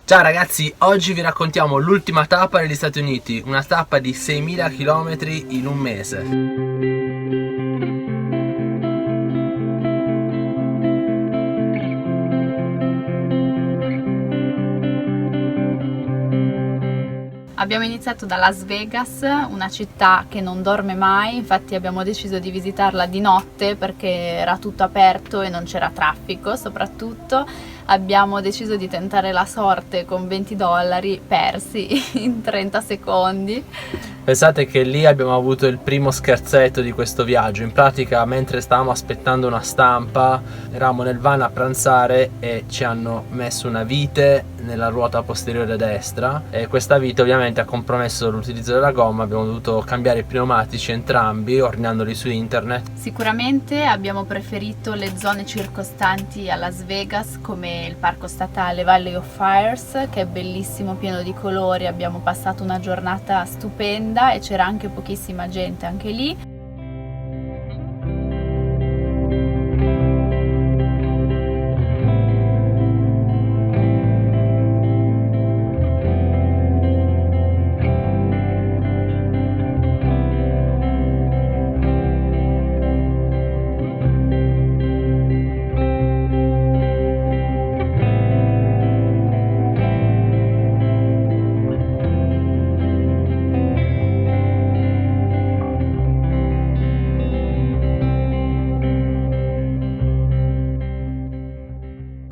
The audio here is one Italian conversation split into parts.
Ciao ragazzi, oggi vi raccontiamo l'ultima tappa negli Stati Uniti, una tappa di 6.000 km in un mese. Abbiamo iniziato da Las Vegas, una città che non dorme mai, infatti abbiamo deciso di visitarla di notte perché era tutto aperto e non c'era traffico soprattutto. Abbiamo deciso di tentare la sorte con $20 persi in 30 secondi. Pensate che lì abbiamo avuto il primo scherzetto di questo viaggio. In pratica, mentre stavamo aspettando una stampa, eravamo nel van a pranzare e ci hanno messo una vite nella ruota posteriore destra e questa vite ovviamente ha compromesso l'utilizzo della gomma. Abbiamo dovuto cambiare i pneumatici entrambi ordinandoli su internet. Sicuramente abbiamo preferito le zone circostanti a Las Vegas, come il parco statale Valley of Fires, che è bellissimo, pieno di colori. Abbiamo passato una giornata stupenda e c'era anche pochissima gente anche lì.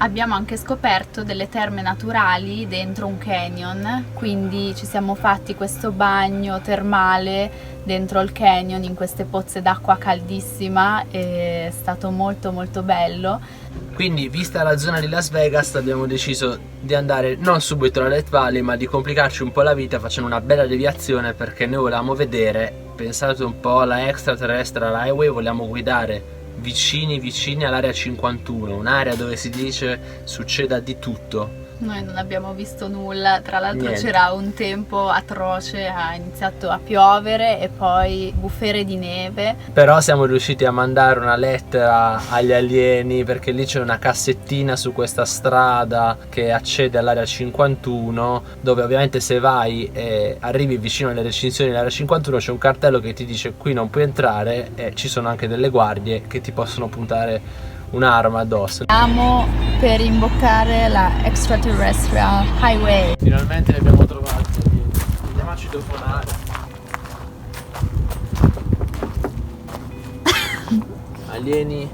Abbiamo anche scoperto delle terme naturali dentro un canyon, quindi ci siamo fatti questo bagno termale dentro il canyon in queste pozze d'acqua caldissima, è stato molto molto bello. Quindi, vista la zona di Las Vegas, abbiamo deciso di andare non subito alla Death Valley, ma di complicarci un po' la vita facendo una bella deviazione, perché noi volevamo vedere, pensate un po' alla extraterrestre, alla highway, vogliamo guidare vicini all'area 51, un'area dove si dice succeda di tutto. Noi non abbiamo visto nulla, tra l'altro Niente. C'era un tempo atroce, ha iniziato a piovere e poi bufere di neve. Però siamo riusciti a mandare una lettera agli alieni, perché lì c'è una cassettina su questa strada che accede all'area 51, dove ovviamente se vai e arrivi vicino alle recinzioni dell'area 51 c'è un cartello che ti dice qui non puoi entrare, e ci sono anche delle guardie che ti possono puntare un'arma addosso. Stiamo per imboccare la Extraterrestrial Highway. Finalmente li abbiamo trovati. Andiamo a citofonare. Alieni.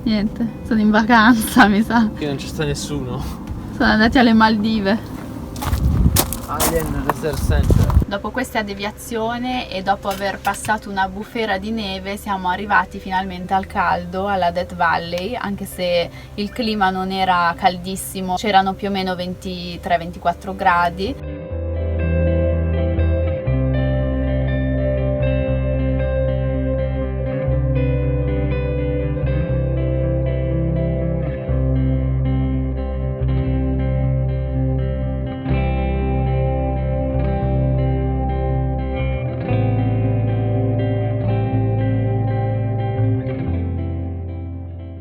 Niente, sono in vacanza mi sa, Qui non ci sta nessuno. sono andati alle Maldive. Alien Research Center. Dopo questa deviazione e dopo aver passato una bufera di neve siamo arrivati finalmente al caldo, alla Death Valley, anche se il clima non era caldissimo, c'erano più o meno 23-24 gradi.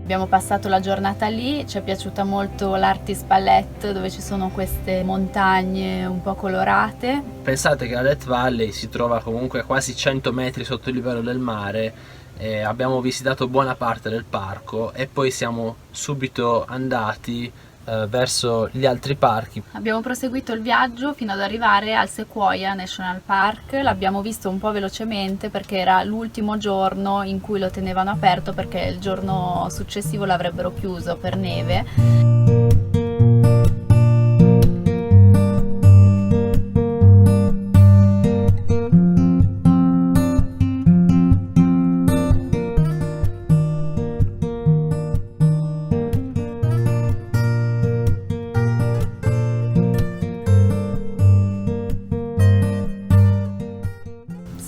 Abbiamo passato la giornata lì, ci è piaciuta molto l'Artist Palette dove ci sono queste montagne un po' colorate. Pensate che la Death Valley si trova comunque a quasi 100 metri sotto il livello del mare. Abbiamo visitato buona parte del parco e poi siamo subito andati verso gli altri parchi. Abbiamo proseguito il viaggio fino ad arrivare al Sequoia National Park, l'abbiamo visto un po' velocemente perché era l'ultimo giorno in cui lo tenevano aperto, perché il giorno successivo l'avrebbero chiuso per neve.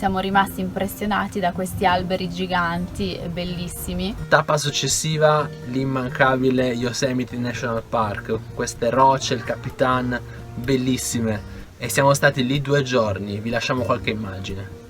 Siamo rimasti impressionati da questi alberi giganti e bellissimi. Tappa successiva, l'immancabile Yosemite National Park, queste rocce, il Capitan, bellissime, e siamo stati lì 2 giorni, vi lasciamo qualche immagine.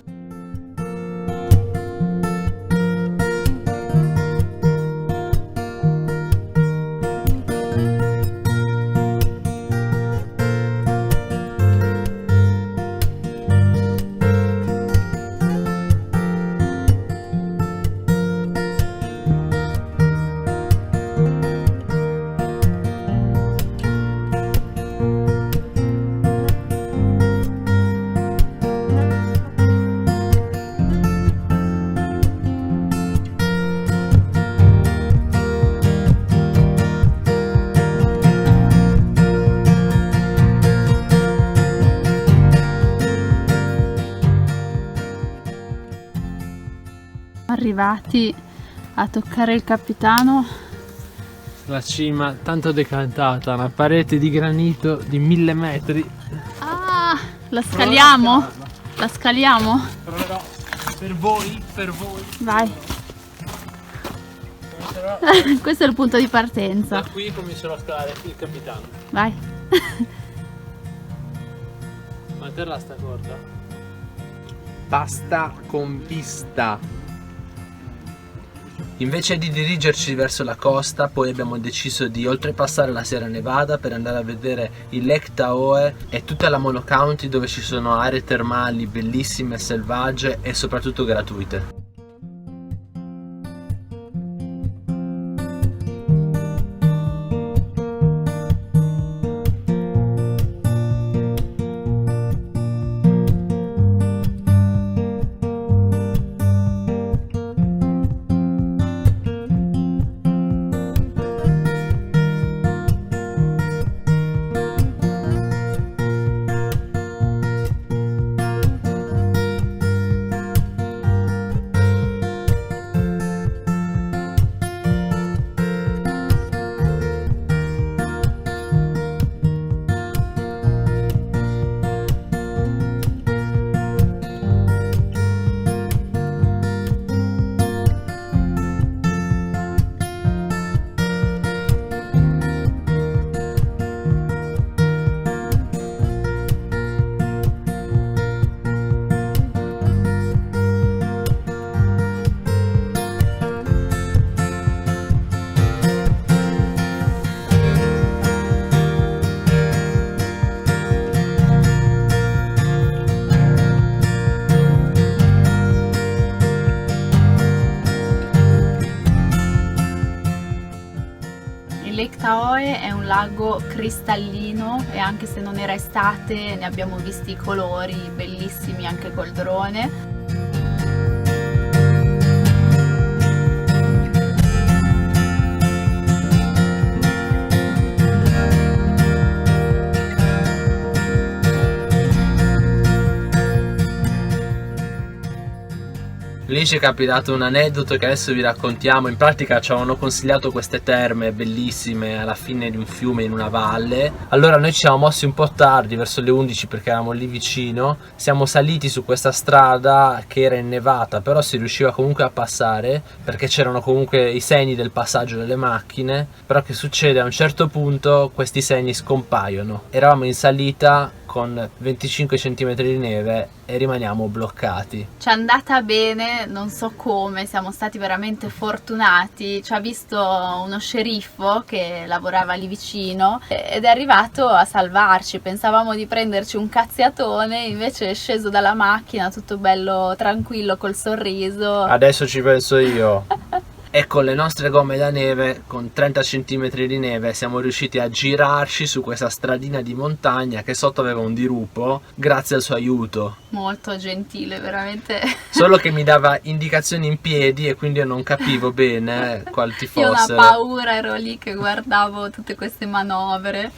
arrivati a toccare il capitano. La cima tanto decantata, una parete di granito di 1000 metri. Ah, la scaliamo? La scaliamo? Proverò per voi. Vai. Questo è il punto di partenza. Da qui comincerò a scalare il capitano. Vai. Ma te la sta corta? Pasta con vista. Invece di dirigerci verso la costa, poi abbiamo deciso di oltrepassare la Sierra Nevada per andare a vedere il Lake Tahoe e tutta la Mono County, dove ci sono aree termali bellissime, selvagge e soprattutto gratuite. Il Lake Tahoe è un lago cristallino e anche se non era estate ne abbiamo visti i colori bellissimi anche col drone. Lì ci è capitato un aneddoto che adesso vi raccontiamo. In pratica ci avevano consigliato queste terme bellissime alla fine di un fiume in una valle. Allora noi ci siamo mossi un po' tardi, verso le 11, perché eravamo lì vicino. Siamo saliti su questa strada che era innevata, però si riusciva comunque a passare perché c'erano comunque i segni del passaggio delle macchine. Però che succede? A un certo punto questi segni scompaiono. Eravamo in salita con 25 cm di neve e rimaniamo bloccati. Ci è andata bene, non so come, siamo stati veramente fortunati. Ci ha visto uno sceriffo che lavorava lì vicino ed è arrivato a salvarci. Pensavamo di prenderci un cazziatone, invece è sceso dalla macchina tutto bello tranquillo col sorriso. Adesso ci penso io. E con le nostre gomme da neve, con 30 cm di neve, siamo riusciti a girarci su questa stradina di montagna che sotto aveva un dirupo, grazie al suo aiuto. Molto gentile, veramente. Solo che mi dava indicazioni in piedi e quindi io non capivo bene qual ti Io ho una fossero. paura, ero lì che guardavo tutte queste manovre.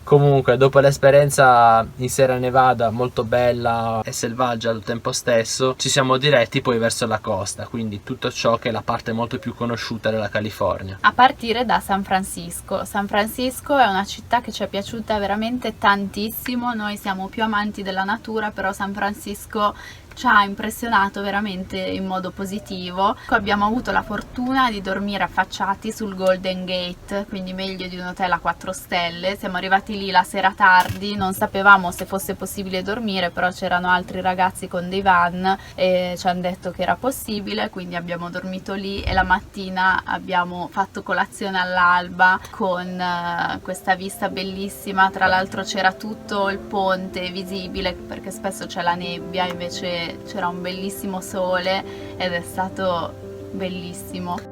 Comunque, dopo l'esperienza in Sierra Nevada, molto bella e selvaggia al tempo stesso, ci siamo diretti poi verso la costa, quindi tutto ciò che è la parte molto più conosciuta della California. A partire da San Francisco. San Francisco è una città che ci è piaciuta veramente tantissimo. Noi siamo più amanti della natura, però San Francisco ci ha impressionato veramente in modo positivo. Abbiamo avuto la fortuna di dormire affacciati sul Golden Gate, quindi meglio di un hotel a 4 stelle. Siamo arrivati lì la sera tardi, non sapevamo se fosse possibile dormire, però c'erano altri ragazzi con dei van e ci hanno detto che era possibile, quindi abbiamo dormito lì e la mattina abbiamo fatto colazione all'alba con questa vista bellissima. Tra l'altro c'era tutto il ponte visibile perché spesso c'è la nebbia, invece c'era un bellissimo sole ed è stato bellissimo.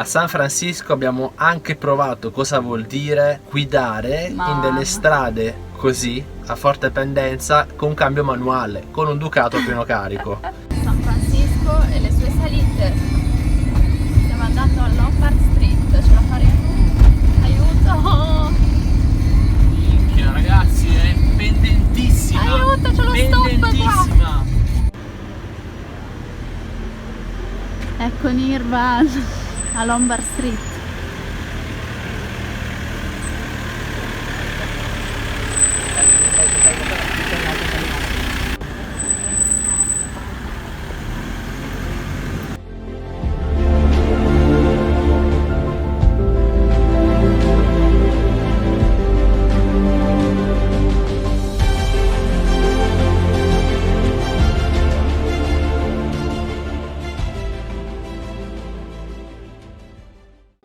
San Francisco abbiamo anche provato cosa vuol dire guidare in delle strade così, a forte pendenza, con cambio manuale, con un Ducato a pieno carico. San Francisco e le sue salite. Stiamo andando a Lombard Street, ce la faremo? Aiuto! Minchia ragazzi, è pendentissima! Aiuto, c'è lo stop qua! Ecco Nirvan a Lombard Street.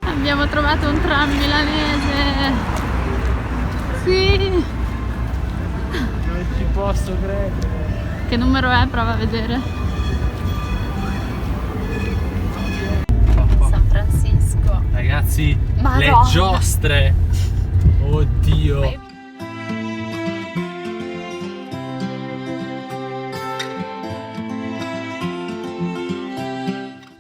Abbiamo trovato un tram milanese. Sì. Non ci posso credere. Che numero è? Prova a vedere. San Francisco. Ragazzi, Madonna. le giostre. Oddio.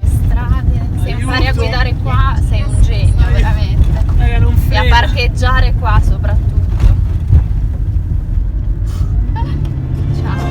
Strade. Se impari a guidare qua sei un genio, veramente. Raga, non E a frega. parcheggiare qua soprattutto. Ciao.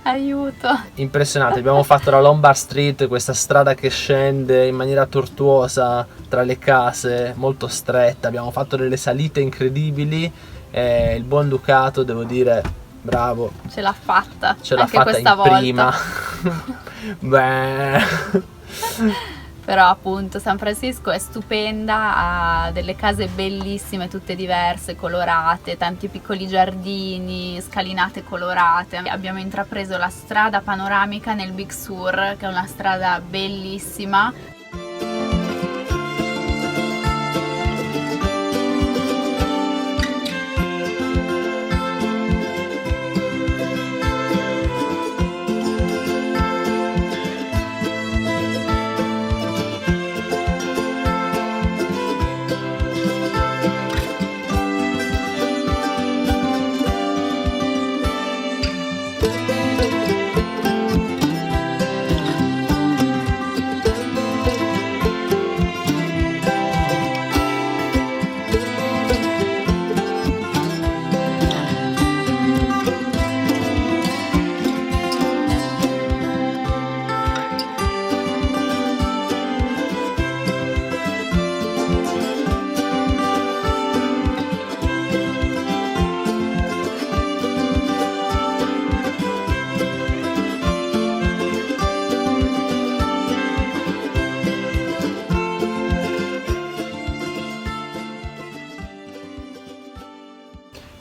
Aiuto. Impressionante, abbiamo fatto la Lombard Street, questa strada che scende in maniera tortuosa tra le case, molto stretta, abbiamo fatto delle salite incredibili e il buon Ducato, devo dire, bravo, Ce l'ha fatta. ce l'ha anche fatta questa in volta. prima. Beh, Però appunto San Francisco è stupenda, ha delle case bellissime, tutte diverse, colorate, tanti piccoli giardini, scalinate colorate. Abbiamo intrapreso la strada panoramica nel Big Sur, che è una strada bellissima.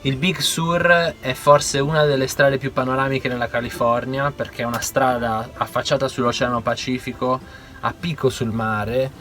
il Big Sur è forse una delle strade più panoramiche nella California, perché è una strada affacciata sull'Oceano Pacifico, a picco sul mare,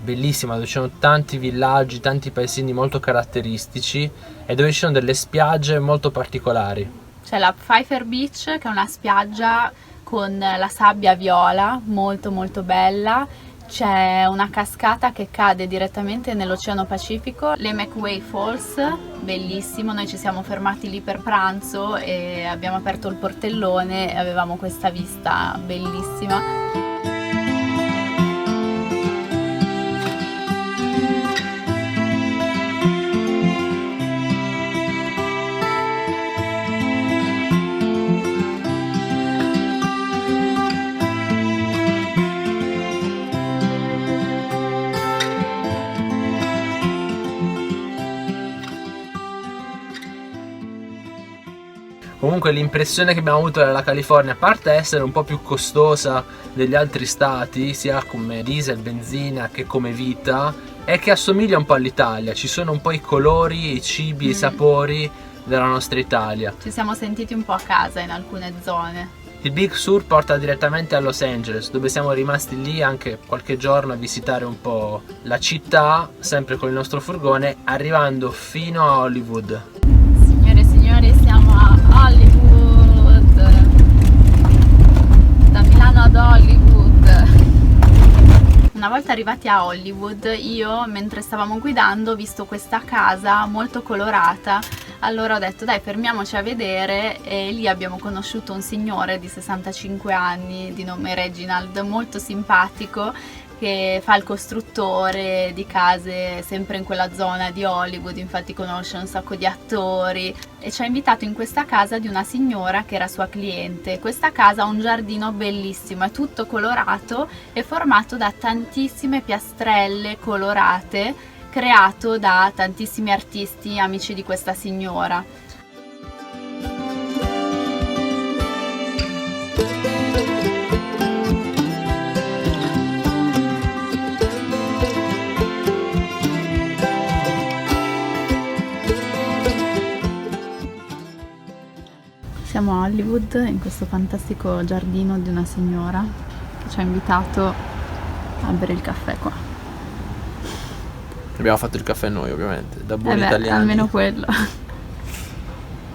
bellissima, dove ci sono tanti villaggi, tanti paesini molto caratteristici e dove ci sono delle spiagge molto particolari. C'è la Pfeiffer Beach, che è una spiaggia con la sabbia viola, molto molto bella. C'è una cascata che cade direttamente nell'Oceano Pacifico, le McWay Falls, bellissimo. Noi ci siamo fermati lì per pranzo e abbiamo aperto il portellone e avevamo questa vista bellissima. Comunque l'impressione che abbiamo avuto della California, a parte essere un po' più costosa degli altri stati, sia come diesel, benzina che come vita, è che assomiglia un po' all'Italia. Ci sono un po' i colori, i cibi, i sapori della nostra Italia. Ci siamo sentiti un po' a casa in alcune zone. Il Big Sur porta direttamente a Los Angeles, dove siamo rimasti lì anche qualche giorno a visitare un po' la città, sempre con il nostro furgone, arrivando fino a Hollywood. una volta arrivati a Hollywood, io mentre stavamo guidando ho visto questa casa molto colorata, allora ho detto dai, fermiamoci a vedere, e lì abbiamo conosciuto un signore di 65 anni di nome Reginald, molto simpatico, che fa il costruttore di case sempre in quella zona di Hollywood, infatti conosce un sacco di attori, e ci ha invitato in questa casa di una signora che era sua cliente. Questa casa ha un giardino bellissimo, è tutto colorato e formato da tantissime piastrelle colorate, creato da tantissimi artisti amici di questa signora. Siamo a Hollywood, in questo fantastico giardino di una signora che ci ha invitato a bere il caffè qua. Abbiamo fatto il caffè noi, ovviamente, da buoni italiani. Almeno quello.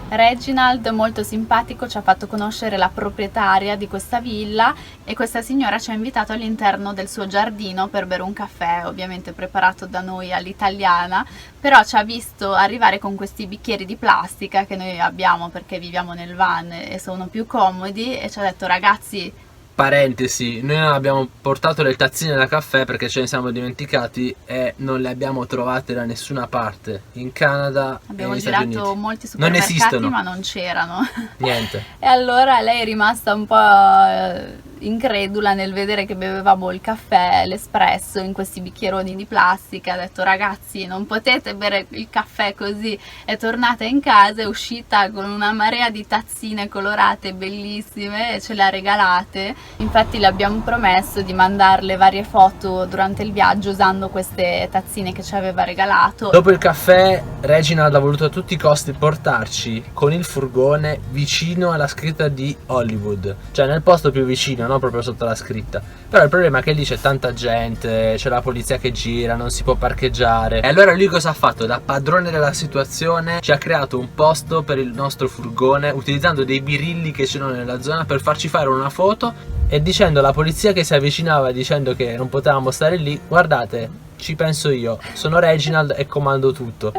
Reginald, molto simpatico, ci ha fatto conoscere la proprietaria di questa villa, e questa signora ci ha invitato all'interno del suo giardino per bere un caffè, ovviamente preparato da noi all'italiana, però ci ha visto arrivare con questi bicchieri di plastica che noi abbiamo perché viviamo nel van e sono più comodi, e ci ha detto ragazzi... Parentesi, noi non abbiamo portato le tazzine da caffè perché ce ne siamo dimenticati e non le abbiamo trovate da nessuna parte. In Canada abbiamo e negli Stati girato Uniti molti supermercati, non esistono, ma non c'erano. Niente. E allora lei è rimasta un po' incredula nel vedere che bevevamo il caffè, l'espresso, in questi bicchieroni di plastica. Ha detto ragazzi, non potete bere il caffè così. È tornata in casa, è uscita con una marea di tazzine colorate bellissime e ce le ha regalate. Infatti le abbiamo promesso di mandarle varie foto durante il viaggio usando queste tazzine che ci aveva regalato. Dopo il caffè Reginald ha voluto a tutti i costi portarci con il furgone vicino alla scritta di Hollywood, cioè nel posto più vicino, non proprio sotto la scritta. Però il problema è che lì c'è tanta gente, c'è la polizia che gira, non si può parcheggiare. E allora lui cosa ha fatto? Da padrone della situazione ci ha creato un posto per il nostro furgone utilizzando dei birilli che c'erano nella zona per farci fare una foto, e dicendo alla polizia che si avvicinava dicendo che non potevamo stare lì: guardate, ci penso io, sono Reginald e comando tutto.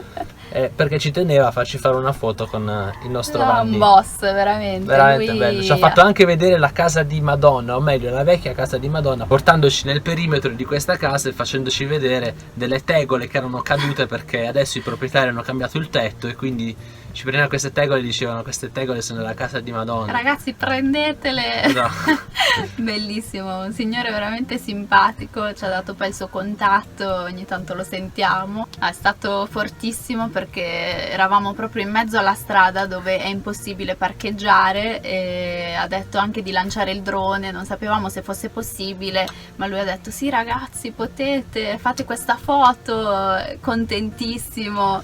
Perché ci teneva a farci fare una foto con il nostro van. Un boss, veramente. Veramente bello. Ci ha fatto anche vedere la casa di Madonna, o meglio la vecchia casa di Madonna, portandoci nel perimetro di questa casa e facendoci vedere delle tegole che erano cadute perché adesso i proprietari hanno cambiato il tetto, e quindi ci prendevano queste tegole e dicevano: queste tegole sono della casa di Madonna, ragazzi, prendetele. No. Bellissimo, un signore veramente simpatico, ci ha dato poi il suo contatto, ogni tanto lo sentiamo. È stato fortissimo perché eravamo proprio in mezzo alla strada dove è impossibile parcheggiare, e ha detto anche di lanciare il drone, non sapevamo se fosse possibile, ma lui ha detto sì ragazzi, potete, fate questa foto, contentissimo.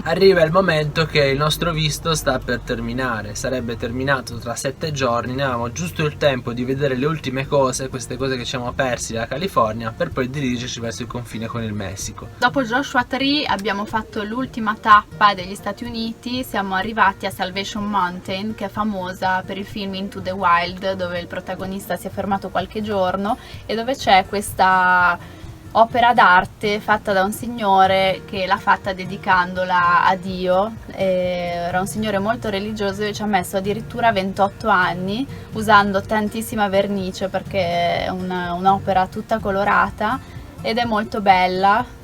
Arriva il momento che il nostro visto sta per terminare, sarebbe terminato tra 7 giorni, ne avevamo giusto il tempo di vedere le ultime cose, queste cose che ci siamo persi dalla California, per poi dirigerci verso il confine con il Messico. Dopo Joshua Tree abbiamo fatto l'ultima tappa degli Stati Uniti, siamo arrivati a Salvation Mountain, che è famosa per il film Into the Wild, dove il protagonista si è fermato qualche giorno e dove c'è questa opera d'arte fatta da un signore che l'ha fatta dedicandola a Dio. Era un signore molto religioso e ci ha messo addirittura 28 anni usando tantissima vernice perché è un'opera tutta colorata ed è molto bella.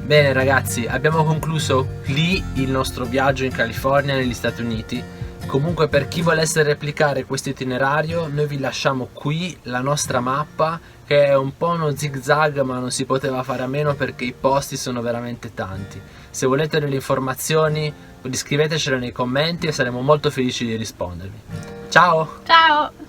Bene ragazzi, abbiamo concluso lì il nostro viaggio in California, negli Stati Uniti. Comunque, per chi volesse replicare questo itinerario, noi vi lasciamo qui la nostra mappa, che è un po' uno zigzag, ma non si poteva fare a meno perché i posti sono veramente tanti. Se volete delle informazioni, scrivetecele nei commenti e saremo molto felici di rispondervi. Ciao! Ciao!